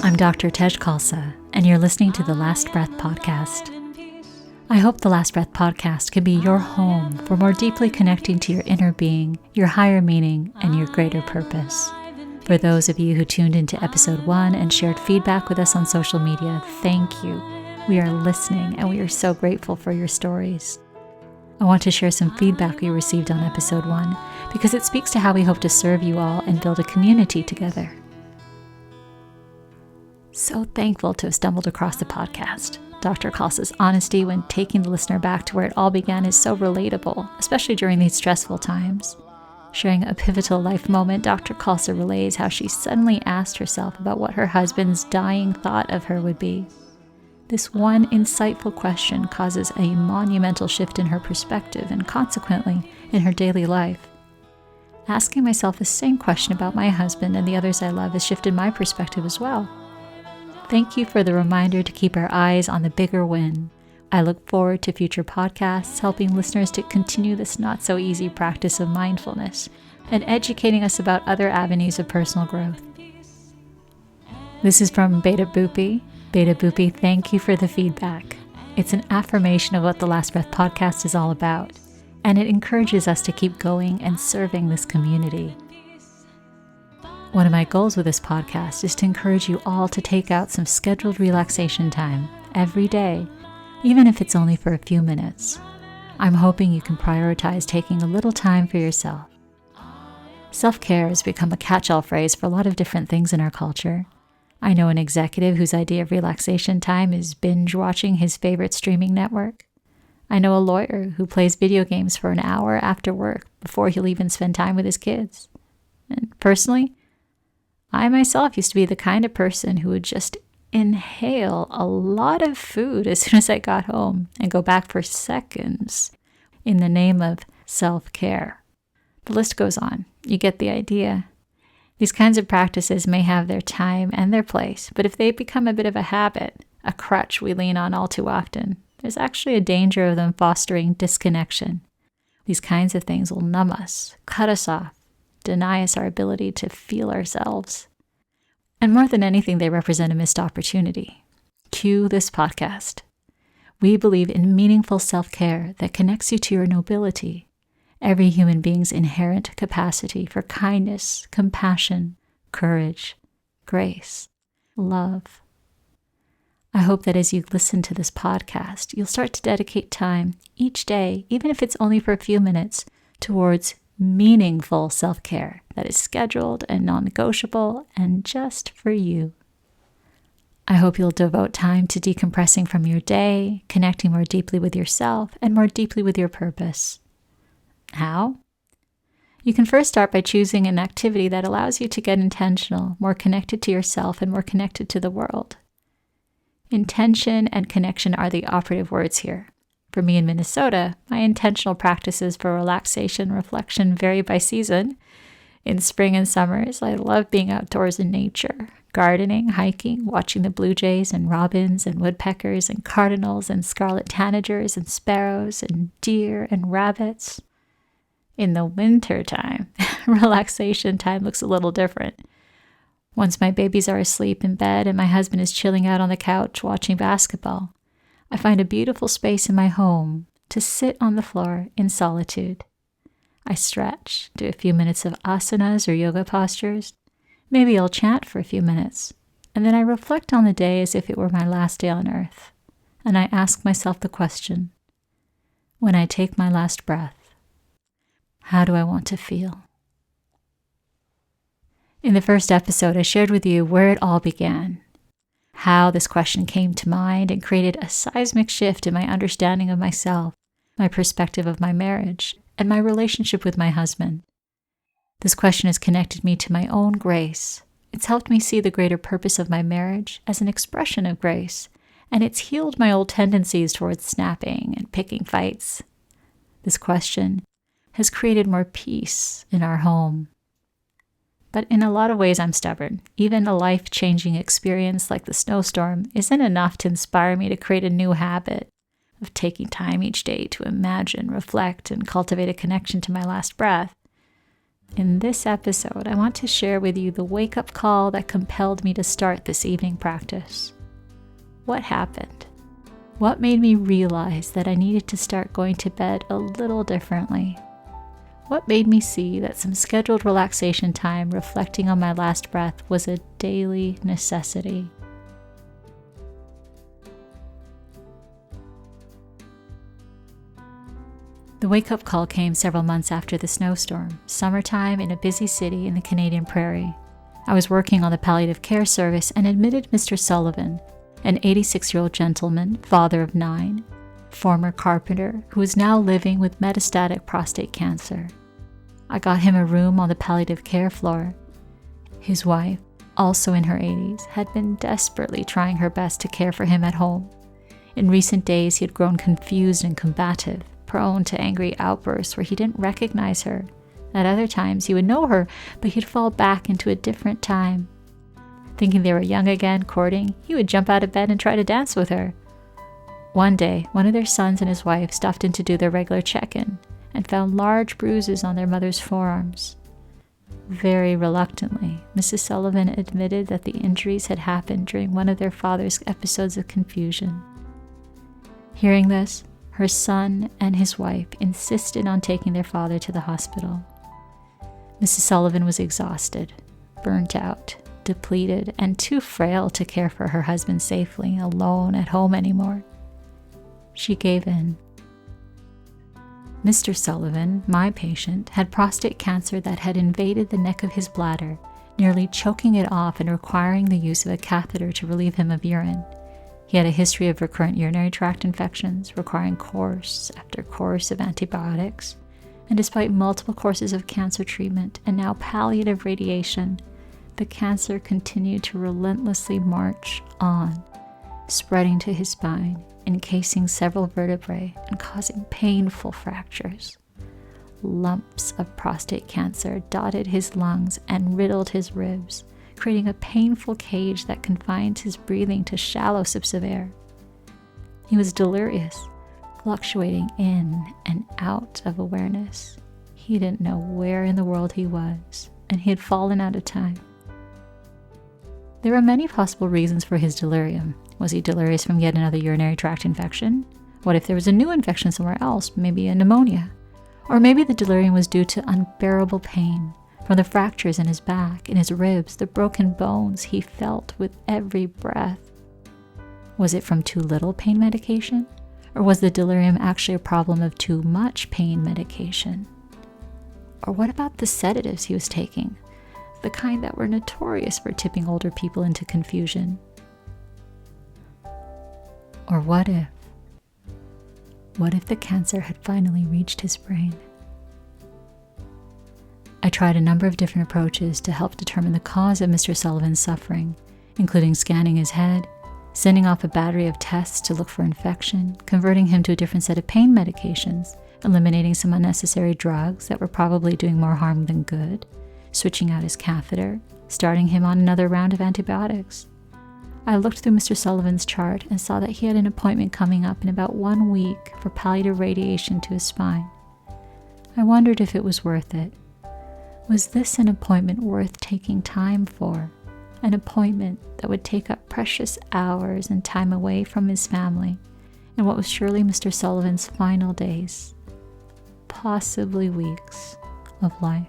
I'm Dr. Tej Khalsa, and you're listening to the Last Breath Podcast. I hope the Last Breath Podcast can be your home for more deeply connecting to your inner being, your higher meaning, and your greater purpose. For those of you who tuned into episode 1 and shared feedback with us on social media, thank you. We are listening, and we are so grateful for your stories. I want to share some feedback we received on episode 1 because it speaks to how we hope to serve you all and build a community together. So thankful to have stumbled across the podcast. Dr. Khalsa's honesty when taking the listener back to where it all began is so relatable, especially during these stressful times. Sharing a pivotal life moment, Dr. Khalsa relays how she suddenly asked herself about what her husband's dying thought of her would be. This one insightful question causes a monumental shift in her perspective and consequently in her daily life. Asking myself the same question about my husband and the others I love has shifted my perspective as well. Thank you for the reminder to keep our eyes on the bigger win. I look forward to future podcasts helping listeners to continue this not-so-easy practice of mindfulness and educating us about other avenues of personal growth. This is from Beta Boopy. Beta Boopy, thank you for the feedback. It's an affirmation of what the Last Breath Podcast is all about, and it encourages us to keep going and serving this community. One of my goals with this podcast is to encourage you all to take out some scheduled relaxation time every day, even if it's only for a few minutes. I'm hoping you can prioritize taking a little time for yourself. Self-care has become a catch-all phrase for a lot of different things in our culture. I know an executive whose idea of relaxation time is binge watching his favorite streaming network. I know a lawyer who plays video games for an hour after work before he'll even spend time with his kids. And personally, I myself used to be the kind of person who would just inhale a lot of food as soon as I got home and go back for seconds in the name of self-care. The list goes on. You get the idea. These kinds of practices may have their time and their place, but if they become a bit of a habit, a crutch we lean on all too often, there's actually a danger of them fostering disconnection. These kinds of things will numb us, cut us off, deny us our ability to feel ourselves. And more than anything, they represent a missed opportunity. Cue this podcast. We believe in meaningful self-care that connects you to your nobility, every human being's inherent capacity for kindness, compassion, courage, grace, love. I hope that as you listen to this podcast, you'll start to dedicate time each day, even if it's only for a few minutes, towards meaningful self-care that is scheduled and non-negotiable and just for you. I hope you'll devote time to decompressing from your day, connecting more deeply with yourself and more deeply with your purpose. How? You can first start by choosing an activity that allows you to get intentional, more connected to yourself and more connected to the world. Intention and connection are the operative words here. For me in Minnesota, my intentional practices for relaxation and reflection vary by season. In spring and summers, I love being outdoors in nature, gardening, hiking, watching the blue jays and robins and woodpeckers and cardinals and scarlet tanagers and sparrows and deer and rabbits. In the winter time, relaxation time looks a little different. Once my babies are asleep in bed and my husband is chilling out on the couch watching basketball, I find a beautiful space in my home to sit on the floor in solitude. I stretch, do a few minutes of asanas or yoga postures. Maybe I'll chant for a few minutes, and then I reflect on the day as if it were my last day on earth. And I ask myself the question, when I take my last breath, how do I want to feel? In the first episode, I shared with you where it all began, how this question came to mind and created a seismic shift in my understanding of myself, my perspective of my marriage, and my relationship with my husband. This question has connected me to my own grace. It's helped me see the greater purpose of my marriage as an expression of grace, and it's healed my old tendencies towards snapping and picking fights. This question has created more peace in our home. But in a lot of ways, I'm stubborn. Even a life-changing experience like the snowstorm isn't enough to inspire me to create a new habit of taking time each day to imagine, reflect, and cultivate a connection to my last breath. In this episode, I want to share with you the wake-up call that compelled me to start this evening practice. What happened? What made me realize that I needed to start going to bed a little differently? What made me see that some scheduled relaxation time reflecting on my last breath was a daily necessity? The wake-up call came several months after the snowstorm, summertime in a busy city in the Canadian Prairie. I was working on the palliative care service and admitted Mr. Sullivan, an 86-year-old gentleman, father of 9, former carpenter who is now living with metastatic prostate cancer. I got him a room on the palliative care floor. His wife, also in her 80s, had been desperately trying her best to care for him at home. In recent days, he had grown confused and combative, prone to angry outbursts where he didn't recognize her. At other times, he would know her, but he'd fall back into a different time. Thinking they were young again, courting, he would jump out of bed and try to dance with her. One day, one of their sons and his wife stopped in to do their regular check-in and found large bruises on their mother's forearms. Very reluctantly, Mrs. Sullivan admitted that the injuries had happened during one of their father's episodes of confusion. Hearing this, her son and his wife insisted on taking their father to the hospital. Mrs. Sullivan was exhausted, burnt out, depleted, and too frail to care for her husband safely, alone at home anymore. She gave in. Mr. Sullivan, my patient, had prostate cancer that had invaded the neck of his bladder, nearly choking it off and requiring the use of a catheter to relieve him of urine. He had a history of recurrent urinary tract infections, requiring course after course of antibiotics, and despite multiple courses of cancer treatment and now palliative radiation, the cancer continued to relentlessly march on, spreading to his spine, encasing several vertebrae and causing painful fractures. Lumps of prostate cancer dotted his lungs and riddled his ribs, creating a painful cage that confined his breathing to shallow sips of air. He was delirious, fluctuating in and out of awareness. He didn't know where in the world he was, and he had fallen out of time. There were many possible reasons for his delirium. Was he delirious from yet another urinary tract infection? What if there was a new infection somewhere else, maybe a pneumonia? Or maybe the delirium was due to unbearable pain from the fractures in his back, in his ribs, the broken bones he felt with every breath. Was it from too little pain medication? Or was the delirium actually a problem of too much pain medication? Or what about the sedatives he was taking? The kind that were notorious for tipping older people into confusion. Or what if the cancer had finally reached his brain? I tried a number of different approaches to help determine the cause of Mr. Sullivan's suffering, including scanning his head, sending off a battery of tests to look for infection, converting him to a different set of pain medications, eliminating some unnecessary drugs that were probably doing more harm than good, switching out his catheter, starting him on another round of antibiotics. I looked through Mr. Sullivan's chart and saw that he had an appointment coming up in about 1 week for palliative radiation to his spine. I wondered if it was worth it. Was this an appointment worth taking time for? An appointment that would take up precious hours and time away from his family in what was surely Mr. Sullivan's final days, possibly weeks, of life.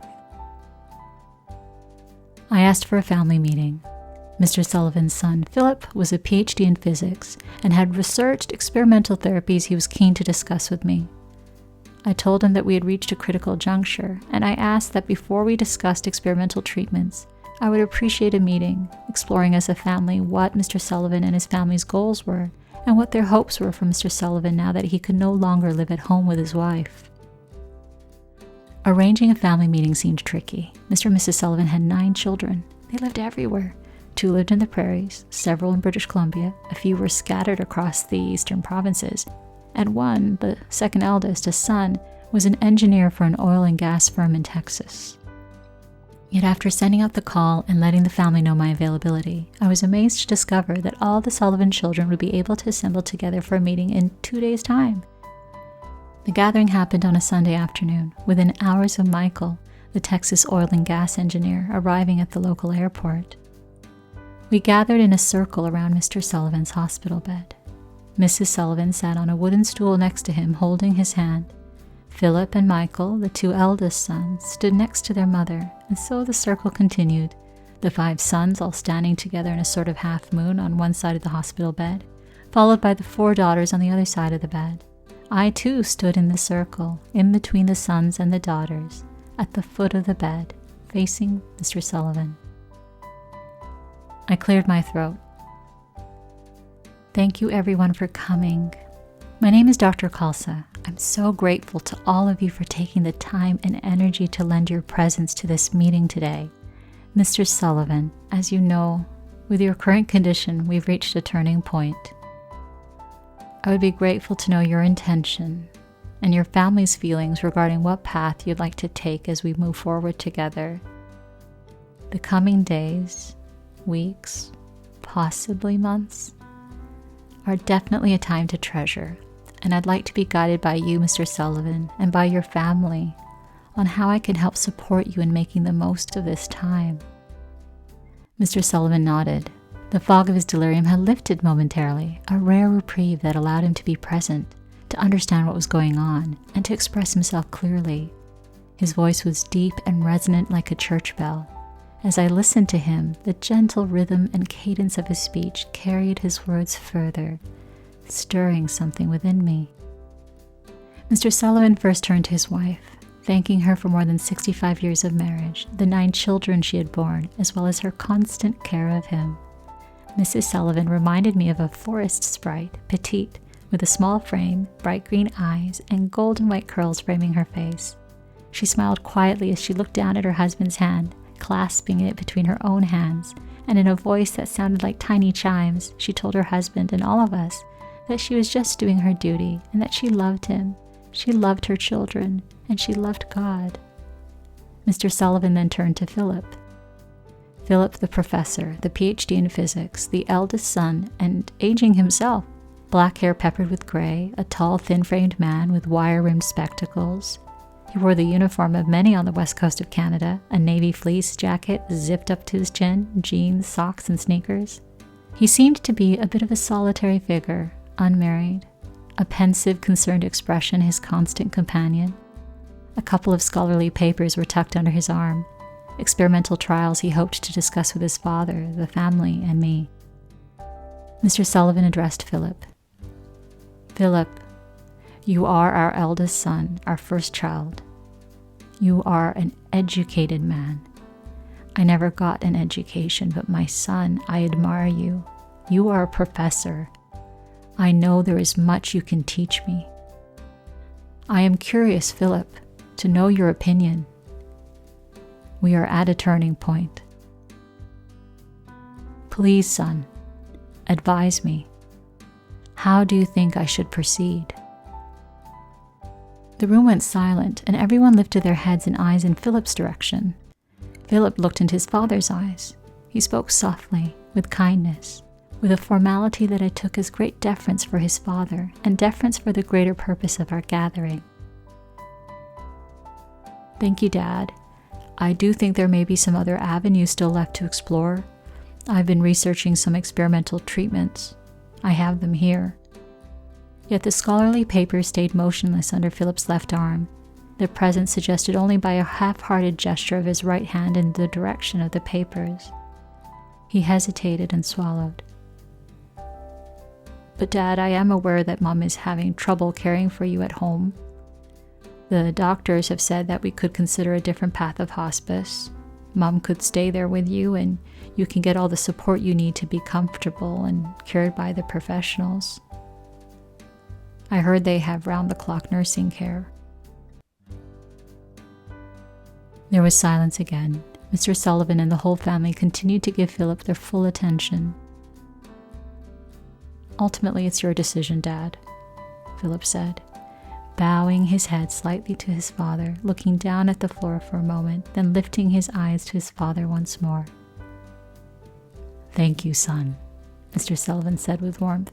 I asked for a family meeting. Mr. Sullivan's son, Philip, was a PhD in physics and had researched experimental therapies he was keen to discuss with me. I told him that we had reached a critical juncture, and I asked that before we discussed experimental treatments, I would appreciate a meeting, exploring as a family what Mr. Sullivan and his family's goals were, and what their hopes were for Mr. Sullivan now that he could no longer live at home with his wife. Arranging a family meeting seemed tricky. Mr. and Mrs. Sullivan had 9 children. They lived everywhere. 2 lived in the prairies, several in British Columbia, a few were scattered across the eastern provinces, and one, the second eldest, a son, was an engineer for an oil and gas firm in Texas. Yet after sending out the call and letting the family know my availability, I was amazed to discover that all the Sullivan children would be able to assemble together for a meeting in 2 days' time. The gathering happened on a Sunday afternoon. Within hours of Michael, the the Texas oil and gas engineer arriving at the local airport. We gathered in a circle around Mr. Sullivan's hospital bed. Mrs. Sullivan sat on a wooden stool next to him, holding his hand. Philip and Michael, the two eldest sons, stood next to their mother, and so the circle continued, the 5 sons all standing together in a sort of half moon on one side of the hospital bed, followed by the 4 daughters on the other side of the bed. I too stood in the circle, in between the sons and the daughters, at the foot of the bed, facing Mr. Sullivan. I cleared my throat. Thank you everyone for coming. My name is Dr. Khalsa. I'm so grateful to all of you for taking the time and energy to lend your presence to this meeting today. Mr. Sullivan, as you know, with your current condition, we've reached a turning point. I would be grateful to know your intention and your family's feelings regarding what path you'd like to take as we move forward together. The coming days, weeks, possibly months, are definitely a time to treasure, and I'd like to be guided by you, Mr. Sullivan, and by your family on how I can help support you in making the most of this time. Mr. Sullivan nodded. The fog of his delirium had lifted momentarily, a rare reprieve that allowed him to be present, to understand what was going on, and to express himself clearly. His voice was deep and resonant like a church bell. As I listened to him, the gentle rhythm and cadence of his speech carried his words further, stirring something within me. Mr. Sullivan first turned to his wife, thanking her for more than 65 years of marriage, the 9 children she had borne, as well as her constant care of him. Mrs. Sullivan reminded me of a forest sprite, petite, with a small frame, bright green eyes, and golden white curls framing her face. She smiled quietly as she looked down at her husband's hand, clasping it between her own hands, and in a voice that sounded like tiny chimes, she told her husband and all of us that she was just doing her duty and that she loved him, she loved her children, and she loved God. Mr. Sullivan then turned to Philip. Philip, the professor, the PhD in physics, the eldest son, and aging himself, black hair peppered with gray, a tall, thin-framed man with wire-rimmed spectacles. He wore the uniform of many on the west coast of Canada, a navy fleece jacket zipped up to his chin, jeans, socks, and sneakers. He seemed to be a bit of a solitary figure, unmarried, a pensive, concerned expression his constant companion. A couple of scholarly papers were tucked under his arm, experimental trials he hoped to discuss with his father, the family, and me. Mr. Sullivan addressed Philip. Philip, you are our eldest son, our first child. You are an educated man. I never got an education, but my son, I admire you. You are a professor. I know there is much you can teach me. I am curious, Philip, to know your opinion. We are at a turning point. Please, son, advise me. How do you think I should proceed? The room went silent, and everyone lifted their heads and eyes in Philip's direction. Philip looked into his father's eyes. He spoke softly, with kindness, with a formality that I took as great deference for his father and deference for the greater purpose of our gathering. Thank you, Dad. I do think there may be some other avenues still left to explore. I've been researching some experimental treatments. I have them here. Yet the scholarly papers stayed motionless under Philip's left arm, their presence suggested only by a half-hearted gesture of his right hand in the direction of the papers. He hesitated and swallowed. But Dad, I am aware that Mom is having trouble caring for you at home. The doctors have said that we could consider a different path of hospice. Mom could stay there with you and you can get all the support you need to be comfortable and cared by the professionals. I heard they have round-the-clock nursing care. There was silence again. Mr. Sullivan and the whole family continued to give Philip their full attention. Ultimately, it's your decision, Dad, Philip said, bowing his head slightly to his father, looking down at the floor for a moment, then lifting his eyes to his father once more. Thank you, son, Mr. Sullivan said with warmth.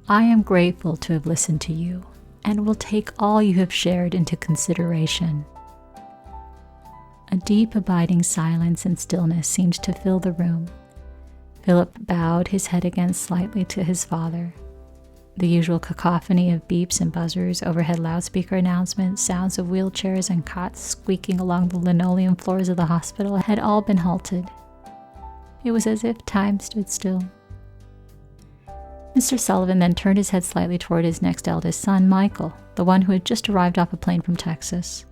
I am grateful to have listened to you and will take all you have shared into consideration. A deep, abiding silence and stillness seemed to fill the room. Philip bowed his head again slightly to his father. The usual cacophony of beeps and buzzers, overhead loudspeaker announcements, sounds of wheelchairs and cots squeaking along the linoleum floors of the hospital had all been halted. It was as if time stood still. Mr. Sullivan then turned his head slightly toward his next eldest son, Michael, the one who had just arrived off a plane from Texas.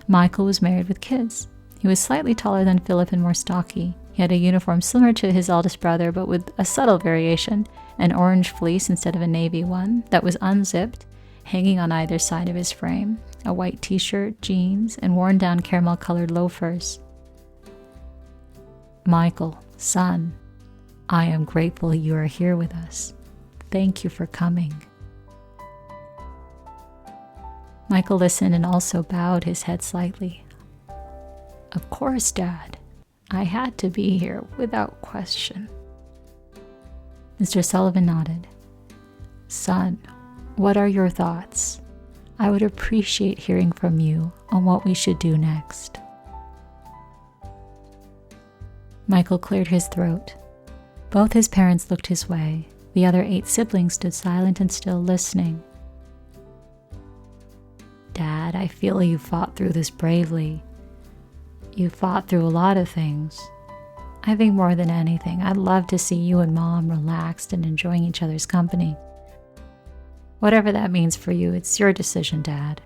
Michael was married with kids. He was slightly taller than Philip and more stocky. He had a uniform similar to his eldest brother, but with a subtle variation, an orange fleece instead of a navy one that was unzipped, hanging on either side of his frame, a white t-shirt, jeans, and worn-down caramel-colored loafers. Michael, son, I am grateful you are here with us. Thank you for coming. Michael listened and also bowed his head slightly. Of course, Dad. I had to be here without question. Mr. Sullivan nodded. Son, what are your thoughts? I would appreciate hearing from you on what we should do next. Michael cleared his throat. Both his parents looked his way. The other 8 siblings stood silent and still, listening. Dad, I feel you fought through this bravely. You fought through a lot of things. I think more than anything, I'd love to see you and Mom relaxed and enjoying each other's company. Whatever that means for you, it's your decision, Dad.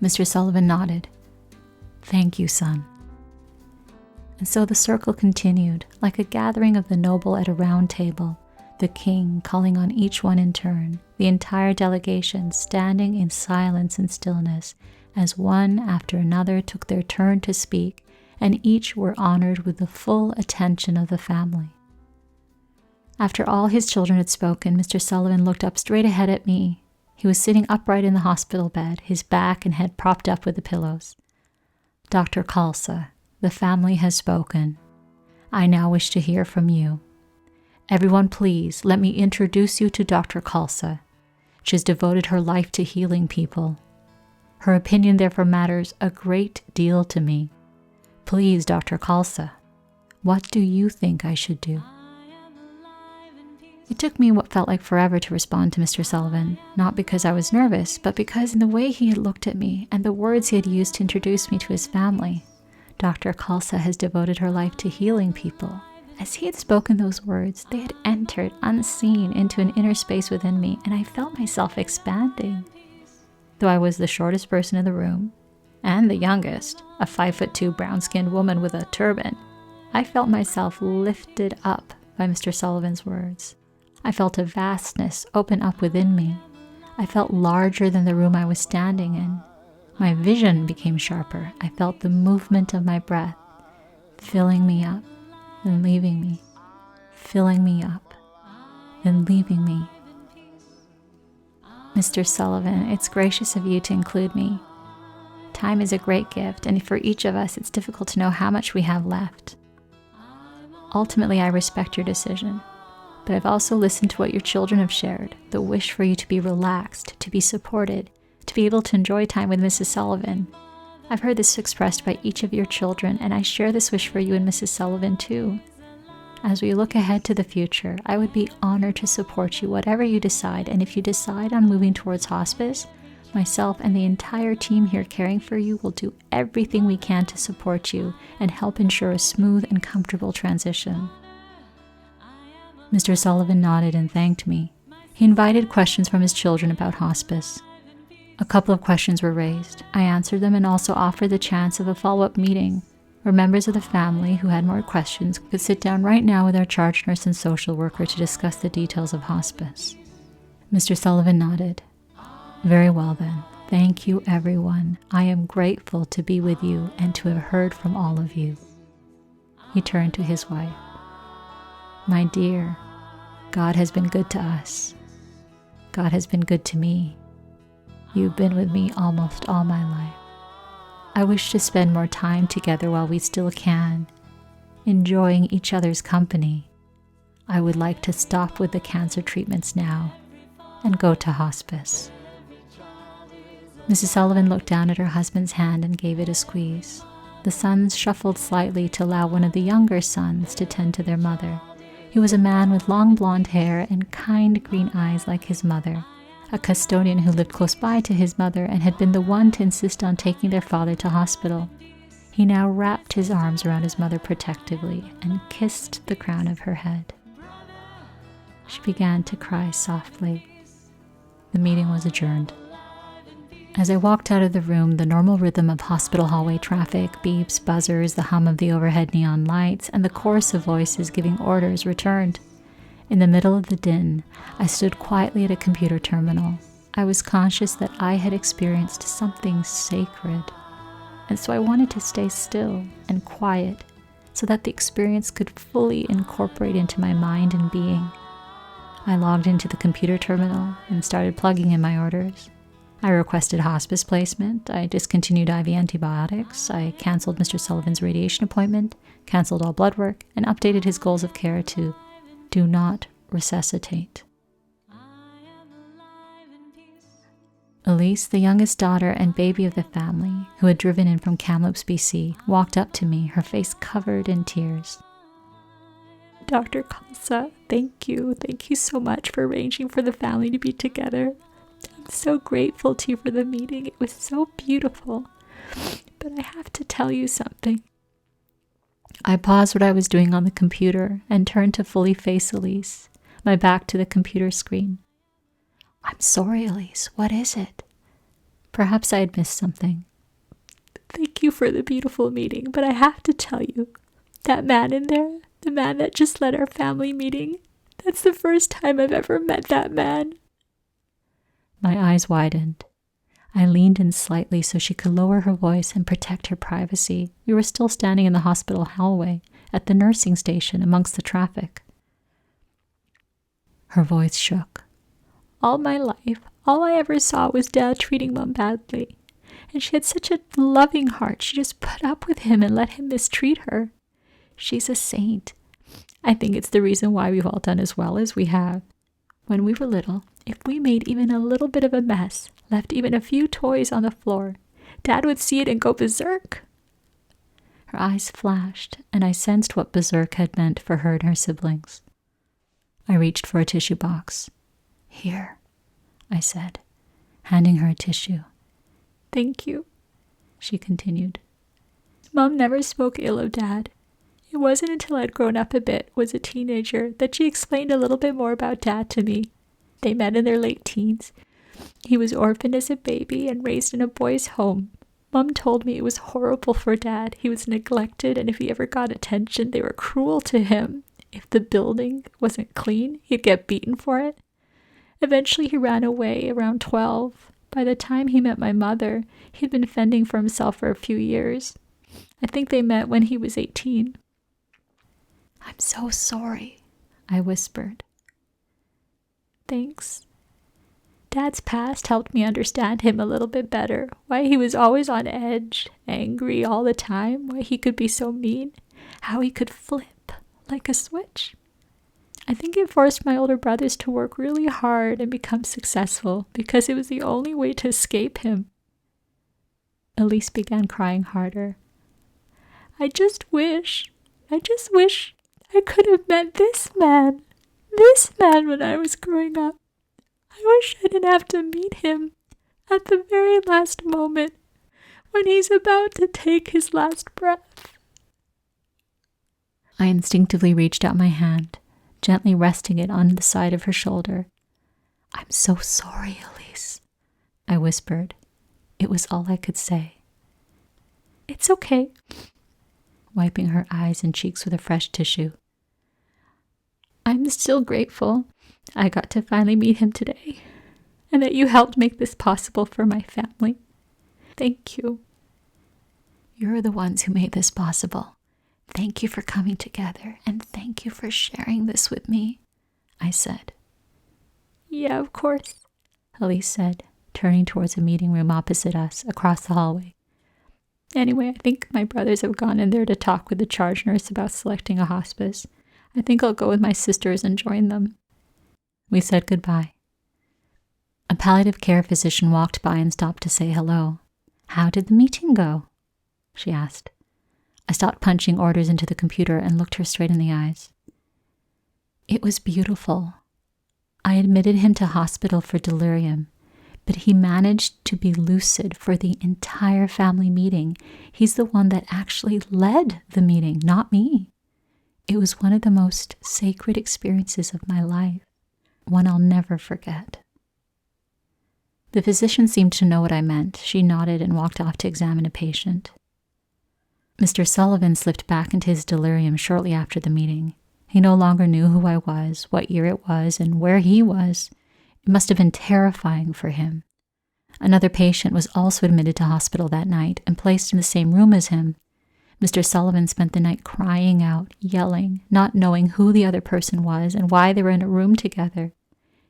Mr. Sullivan nodded. Thank you, son. And so the circle continued, like a gathering of the noble at a round table, the king calling on each one in turn, the entire delegation standing in silence and stillness, as one after another took their turn to speak, and each were honored with the full attention of the family. After all his children had spoken, Mr. Sullivan looked up straight ahead at me. He was sitting upright in the hospital bed, his back and head propped up with the pillows. Dr. Khalsa, the family has spoken. I now wish to hear from you. Everyone, please, let me introduce you to Dr. Khalsa. She has devoted her life to healing people. Her opinion therefore matters a great deal to me. Please, Dr. Khalsa, what do you think I should do? It took me what felt like forever to respond to Mr. Sullivan, not because I was nervous, but because in the way he had looked at me and the words he had used to introduce me to his family. Dr. Khalsa has devoted her life to healing people. As he had spoken those words, they had entered unseen into an inner space within me, and I felt myself expanding. Though I was the shortest person in the room, and the youngest, a 5'2" brown-skinned woman with a turban, I felt myself lifted up by Mr. Sullivan's words. I felt a vastness open up within me. I felt larger than the room I was standing in. My vision became sharper. I felt the movement of my breath, filling me up, then leaving me, filling me up, then leaving me. Mr. Sullivan, it's gracious of you to include me. Time is a great gift, and for each of us, it's difficult to know how much we have left. Ultimately, I respect your decision, but I've also listened to what your children have shared, the wish for you to be relaxed, to be supported, to be able to enjoy time with Mrs. Sullivan. I've heard this expressed by each of your children, and I share this wish for you and Mrs. Sullivan too. As we look ahead to the future, I would be honored to support you whatever you decide, and if you decide on moving towards hospice, myself and the entire team here caring for you will do everything we can to support you and help ensure a smooth and comfortable transition. Mr. Sullivan nodded and thanked me. He invited questions from his children about hospice. A couple of questions were raised. I answered them and also offered the chance of a follow-up meeting where members of the family who had more questions could sit down right now with our charge nurse and social worker to discuss the details of hospice. Mr. Sullivan nodded. Very well then. Thank you, everyone. I am grateful to be with you and to have heard from all of you. He turned to his wife. My dear, God has been good to us. God has been good to me. You've been with me almost all my life. I wish to spend more time together while we still can, enjoying each other's company. I would like to stop with the cancer treatments now and go to hospice. Mrs. Sullivan looked down at her husband's hand and gave it a squeeze. The sons shuffled slightly to allow one of the younger sons to tend to their mother. He was a man with long blonde hair and kind green eyes like his mother, a custodian who lived close by to his mother and had been the one to insist on taking their father to hospital. He now wrapped his arms around his mother protectively and kissed the crown of her head. She began to cry softly. The meeting was adjourned. As I walked out of the room, the normal rhythm of hospital hallway traffic, beeps, buzzers, the hum of the overhead neon lights, and the chorus of voices giving orders returned. In the middle of the din, I stood quietly at a computer terminal. I was conscious that I had experienced something sacred, and so I wanted to stay still and quiet so that the experience could fully incorporate into my mind and being. I logged into the computer terminal and started plugging in my orders. I requested hospice placement, I discontinued IV antibiotics, I canceled Mr. Sullivan's radiation appointment, canceled all blood work, and updated his goals of care to do not resuscitate. Elise, the youngest daughter and baby of the family, who had driven in from Kamloops, BC, walked up to me, her face covered in tears. Dr. Khalsa, thank you. Thank you so much for arranging for the family to be together. I'm so grateful to you for the meeting. It was so beautiful. But I have to tell you something. I paused what I was doing on the computer and turned to fully face Elise, my back to the computer screen. I'm sorry, Elise. What is it? Perhaps I had missed something. Thank you for the beautiful meeting, but I have to tell you, that man in there, the man that just led our family meeting, that's the first time I've ever met that man. My eyes widened. I leaned in slightly so she could lower her voice and protect her privacy. We were still standing in the hospital hallway, at the nursing station amongst the traffic. Her voice shook. All my life, all I ever saw was Dad treating Mom badly. And she had such a loving heart. She just put up with him and let him mistreat her. She's a saint. I think it's the reason why we've all done as well as we have. When we were little, if we made even a little bit of a mess, left even a few toys on the floor, Dad would see it and go berserk. Her eyes flashed, and I sensed what berserk had meant for her and her siblings. I reached for a tissue box. Here, I said, handing her a tissue. Thank you, she continued. Mom never spoke ill of Dad. It wasn't until I'd grown up a bit, was a teenager, that she explained a little bit more about Dad to me. They met in their late teens. He was orphaned as a baby and raised in a boys' home. Mom told me it was horrible for Dad. He was neglected, and if he ever got attention, they were cruel to him. If the building wasn't clean, he'd get beaten for it. Eventually, he ran away around 12. By the time he met my mother, he'd been fending for himself for a few years. I think they met when he was 18. I'm so sorry, I whispered. Thanks. Dad's past helped me understand him a little bit better, why he was always on edge, angry all the time, why he could be so mean, how he could flip like a switch. I think it forced my older brothers to work really hard and become successful because it was the only way to escape him. Elise began crying harder. I just wish I could have met this man when I was growing up. I wish I didn't have to meet him at the very last moment when he's about to take his last breath. I instinctively reached out my hand, gently resting it on the side of her shoulder. I'm so sorry, Elise, I whispered. It was all I could say. It's okay, wiping her eyes and cheeks with a fresh tissue. I'm still grateful I got to finally meet him today, and that you helped make this possible for my family. Thank you. You're the ones who made this possible. Thank you for coming together, and thank you for sharing this with me, I said. Yeah, of course, Elise said, turning towards a meeting room opposite us, across the hallway. Anyway, I think my brothers have gone in there to talk with the charge nurse about selecting a hospice. I think I'll go with my sisters and join them. We said goodbye. A A palliative care physician walked by and stopped to say hello. "How did the meeting go?" she asked. I stopped punching orders into the computer and looked her straight in the eyes. "It was beautiful. I admitted him to hospital for delirium, but he managed to be lucid for the entire family meeting. He's the one that actually led the meeting, not me. It was one of the most sacred experiences of my life, one I'll never forget." The physician seemed to know what I meant. She nodded and walked off to examine a patient. Mr. Sullivan slipped back into his delirium shortly after the meeting. He no longer knew who I was, what year it was, and where he was. It must have been terrifying for him. Another patient was also admitted to hospital that night and placed in the same room as him. Mr. Sullivan spent the night crying out, yelling, not knowing who the other person was and why they were in a room together.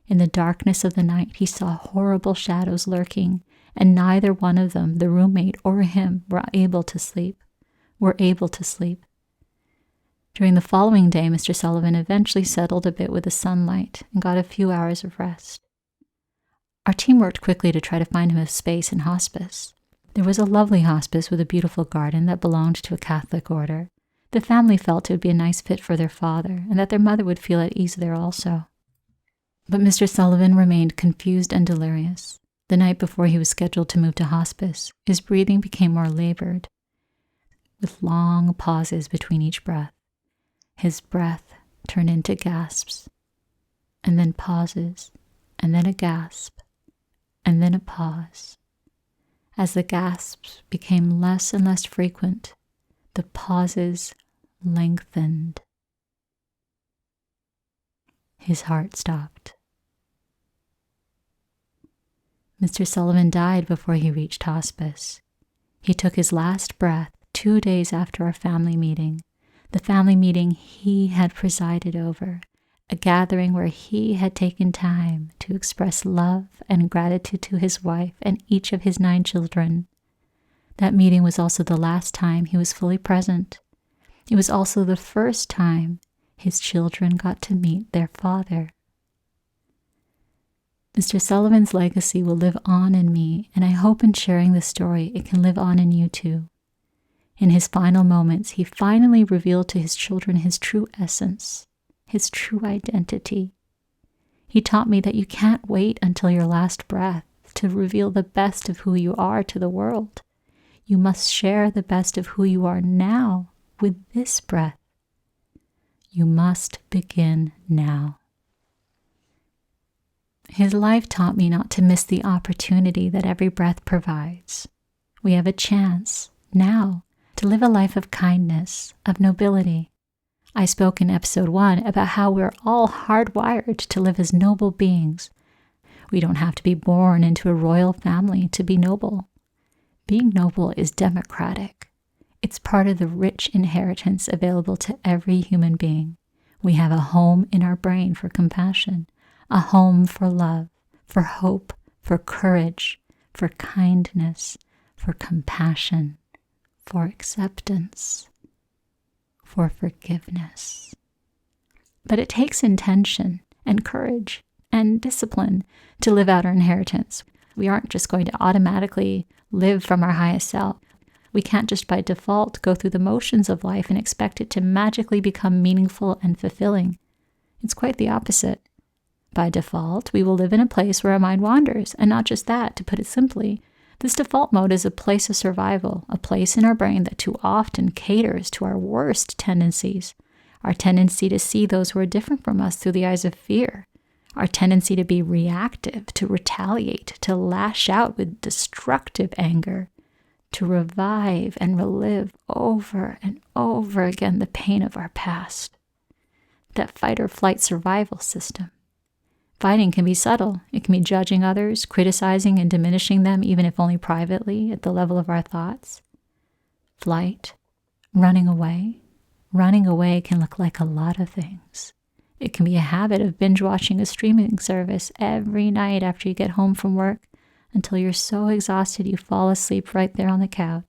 In the darkness of the night, he saw horrible shadows lurking, and neither one of them, the roommate or him, were able to sleep. During the following day, Mr. Sullivan eventually settled a bit with the sunlight and got a few hours of rest. Our team worked quickly to try to find him a space in hospice. There was a lovely hospice with a beautiful garden that belonged to a Catholic order. The family felt it would be a nice fit for their father and that their mother would feel at ease there also. But Mr. Sullivan remained confused and delirious. The night before he was scheduled to move to hospice, his breathing became more labored, with long pauses between each breath. His breath turned into gasps, and then pauses, and then a gasp, and then a pause. As the gasps became less and less frequent, the pauses lengthened. His heart stopped. Mr. Sullivan died before he reached hospice. He took his last breath 2 days after our family meeting, the family meeting he had presided over, a gathering where he had taken time to express love and gratitude to his wife and each of his 9 children. That meeting was also the last time he was fully present. It was also the first time his children got to meet their father. Mr. Sullivan's legacy will live on in me, and I hope in sharing this story it can live on in you too. In his final moments, he finally revealed to his children his true essence, his true identity. He taught me that you can't wait until your last breath to reveal the best of who you are to the world. You must share the best of who you are now with this breath. You must begin now. His life taught me not to miss the opportunity that every breath provides. We have a chance now to live a life of kindness, of nobility. I spoke in episode 1 about how we're all hardwired to live as noble beings. We don't have to be born into a royal family to be noble. Being noble is democratic. It's part of the rich inheritance available to every human being. We have a home in our brain for compassion, a home for love, for hope, for courage, for kindness, for compassion, for acceptance, for forgiveness. But it takes intention and courage and discipline to live out our inheritance. We aren't just going to automatically live from our highest self. We can't just by default go through the motions of life and expect it to magically become meaningful and fulfilling. It's quite the opposite. By default, we will live in a place where our mind wanders, and not just that, to put it simply. This default mode is a place of survival, a place in our brain that too often caters to our worst tendencies, our tendency to see those who are different from us through the eyes of fear, our tendency to be reactive, to retaliate, to lash out with destructive anger, to revive and relive over and over again the pain of our past. That fight or flight survival system. Fighting can be subtle. It can be judging others, criticizing and diminishing them, even if only privately, at the level of our thoughts. Flight, running away. Running away can look like a lot of things. It can be a habit of binge watching a streaming service every night after you get home from work until you're so exhausted you fall asleep right there on the couch.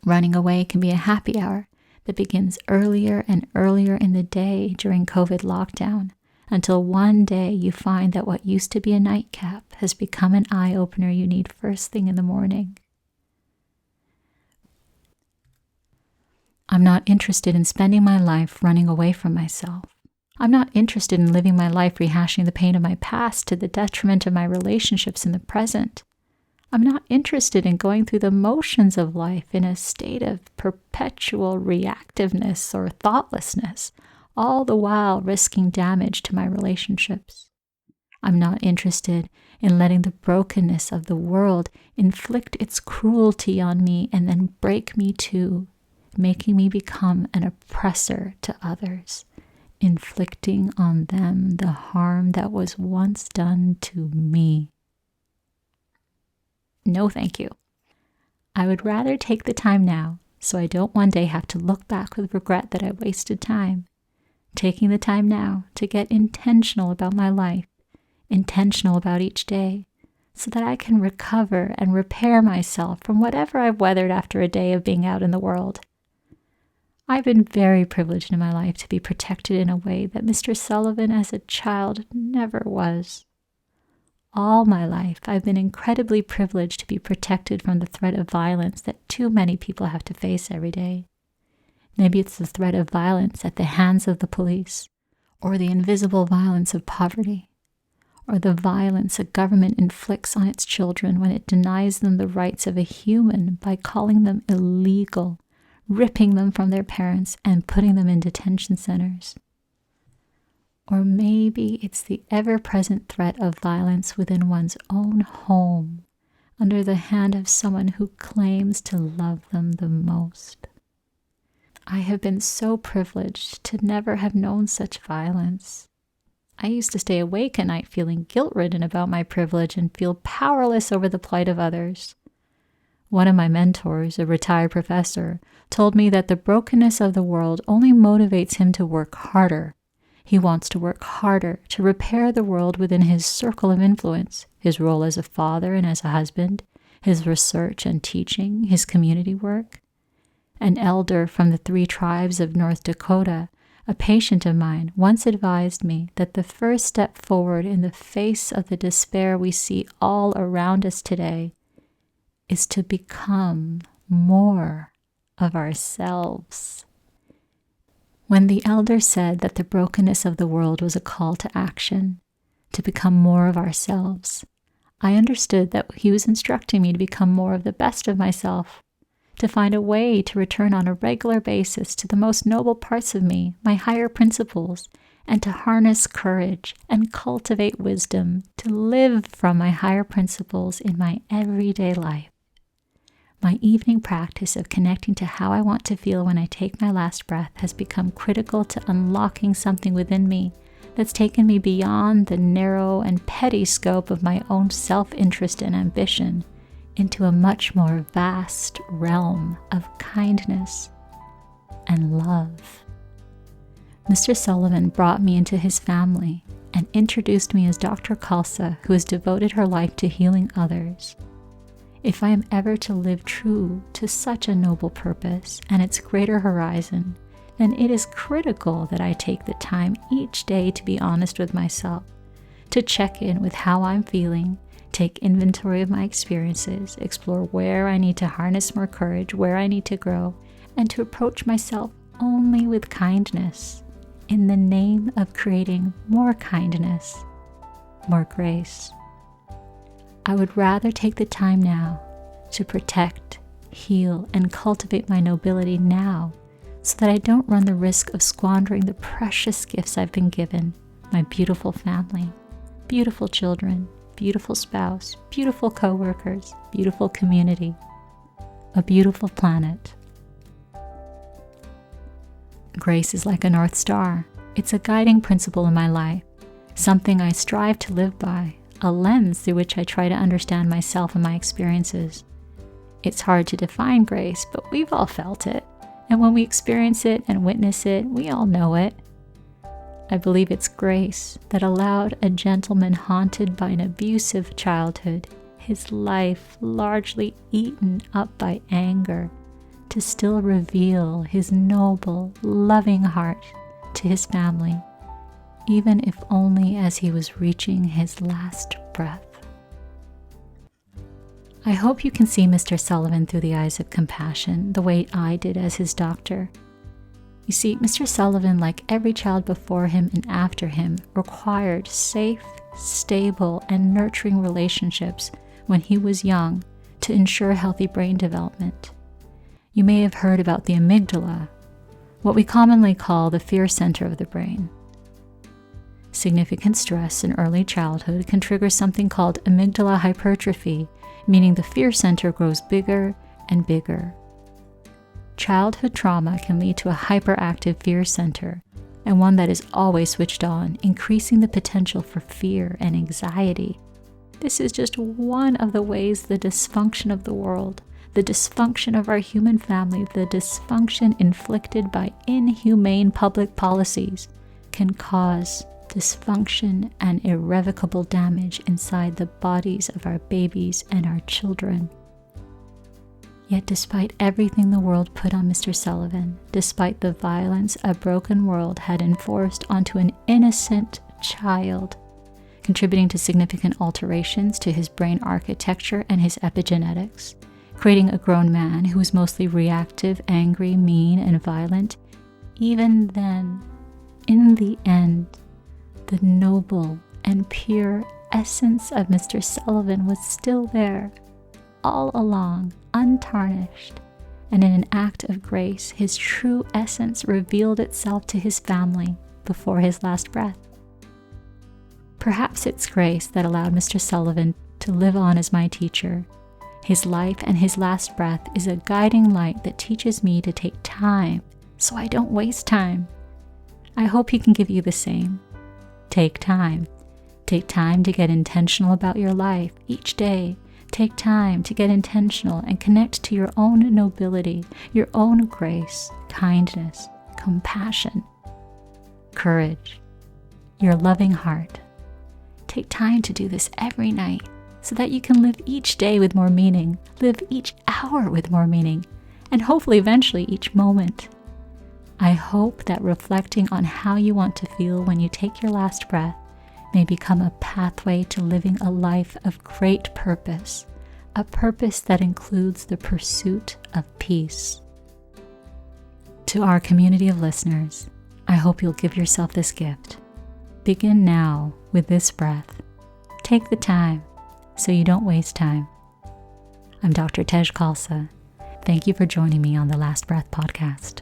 Running away can be a happy hour that begins earlier and earlier in the day during COVID lockdown, until one day you find that what used to be a nightcap has become an eye-opener you need first thing in the morning. I'm not interested in spending my life running away from myself. I'm not interested in living my life rehashing the pain of my past to the detriment of my relationships in the present. I'm not interested in going through the motions of life in a state of perpetual reactiveness or thoughtlessness, all the while risking damage to my relationships. I'm not interested in letting the brokenness of the world inflict its cruelty on me and then break me too, making me become an oppressor to others, inflicting on them the harm that was once done to me. No, thank you. I would rather take the time now so I don't one day have to look back with regret that I wasted time. Taking the time now to get intentional about my life, intentional about each day, so that I can recover and repair myself from whatever I've weathered after a day of being out in the world. I've been very privileged in my life to be protected in a way that Mr. Sullivan as a child never was. All my life, I've been incredibly privileged to be protected from the threat of violence that too many people have to face every day. Maybe it's the threat of violence at the hands of the police, or the invisible violence of poverty, or the violence a government inflicts on its children when it denies them the rights of a human by calling them illegal, ripping them from their parents and putting them in detention centers. Or maybe it's the ever-present threat of violence within one's own home, under the hand of someone who claims to love them the most. I have been so privileged to never have known such violence. I used to stay awake at night feeling guilt-ridden about my privilege and feel powerless over the plight of others. One of my mentors, a retired professor, told me that the brokenness of the world only motivates him to work harder. He wants to work harder to repair the world within his circle of influence, his role as a father and as a husband, his research and teaching, his community work. An elder from the 3 tribes of North Dakota, a patient of mine, once advised me that the first step forward in the face of the despair we see all around us today is to become more of ourselves. When the elder said that the brokenness of the world was a call to action, to become more of ourselves, I understood that he was instructing me to become more of the best of myself, to find a way to return on a regular basis to the most noble parts of me, my higher principles, and to harness courage and cultivate wisdom to live from my higher principles in my everyday life. My evening practice of connecting to how I want to feel when I take my last breath has become critical to unlocking something within me that's taken me beyond the narrow and petty scope of my own self-interest and ambition into a much more vast realm of kindness and love. Mr. Sullivan brought me into his family and introduced me as Dr. Khalsa, who has devoted her life to healing others. If I am ever to live true to such a noble purpose and its greater horizon, then it is critical that I take the time each day to be honest with myself, to check in with how I'm feeling, take inventory of my experiences, explore where I need to harness more courage, where I need to grow, and to approach myself only with kindness, in the name of creating more kindness, more grace. I would rather take the time now to protect, heal, and cultivate my nobility now so that I don't run the risk of squandering the precious gifts I've been given, my beautiful family, beautiful children, beautiful spouse, beautiful co-workers, beautiful community, a beautiful planet. Grace is like a North Star. It's a guiding principle in my life, something I strive to live by, a lens through which I try to understand myself and my experiences. It's hard to define grace, but we've all felt it. And when we experience it and witness it, we all know it. I believe it's grace that allowed a gentleman haunted by an abusive childhood, his life largely eaten up by anger, to still reveal his noble, loving heart to his family, even if only as he was reaching his last breath. I hope you can see Mr. Sullivan through the eyes of compassion, the way I did as his doctor. You see, Mr. Sullivan, like every child before him and after him, required safe, stable, and nurturing relationships when he was young to ensure healthy brain development. You may have heard about the amygdala, what we commonly call the fear center of the brain. Significant stress in early childhood can trigger something called amygdala hypertrophy, meaning the fear center grows bigger and bigger. Childhood trauma can lead to a hyperactive fear center, and one that is always switched on, increasing the potential for fear and anxiety. This is just one of the ways the dysfunction of the world, the dysfunction of our human family, the dysfunction inflicted by inhumane public policies can cause dysfunction and irrevocable damage inside the bodies of our babies and our children. Yet despite everything the world put on Mr. Sullivan, despite the violence a broken world had enforced onto an innocent child, contributing to significant alterations to his brain architecture and his epigenetics, creating a grown man who was mostly reactive, angry, mean, and violent, even then, in the end, the noble and pure essence of Mr. Sullivan was still there, all along, untarnished, and in an act of grace, his true essence revealed itself to his family before his last breath. Perhaps it's grace that allowed Mr. Sullivan to live on as my teacher. His life and his last breath is a guiding light that teaches me to take time so I don't waste time. I hope he can give you the same. Take time. Take time to get intentional about your life each day. Take time to get intentional and connect to your own nobility, your own grace, kindness, compassion, courage, your loving heart. Take time to do this every night so that you can live each day with more meaning, live each hour with more meaning, and hopefully eventually each moment. I hope that reflecting on how you want to feel when you take your last breath may become a pathway to living a life of great purpose, a purpose that includes the pursuit of peace. To our community of listeners, I hope you'll give yourself this gift. Begin now with this breath. Take the time so you don't waste time. I'm Dr. Tej Khalsa. Thank you for joining me on the Last Breath podcast.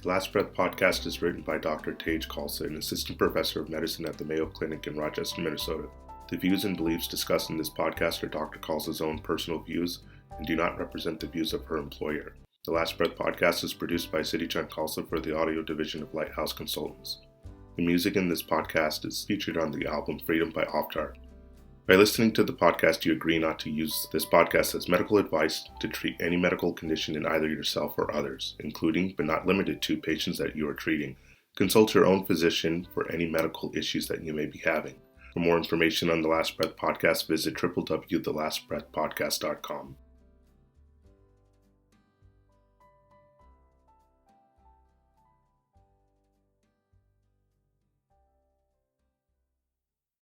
The Last Breath podcast is written by Dr. Tej Khalsa, an assistant professor of medicine at the Mayo Clinic in Rochester, Minnesota. The views and beliefs discussed in this podcast are Dr. Khalsa's own personal views and do not represent the views of her employer. The Last Breath podcast is produced by Siddhi Chand Khalsa for the audio division of Lighthouse Consultants. The music in this podcast is featured on the album Freedom by Optar. By listening to the podcast, you agree not to use this podcast as medical advice to treat any medical condition in either yourself or others, including but not limited to patients that you are treating. Consult your own physician for any medical issues that you may be having. For more information on the Last Breath podcast, visit www.thelastbreathpodcast.com.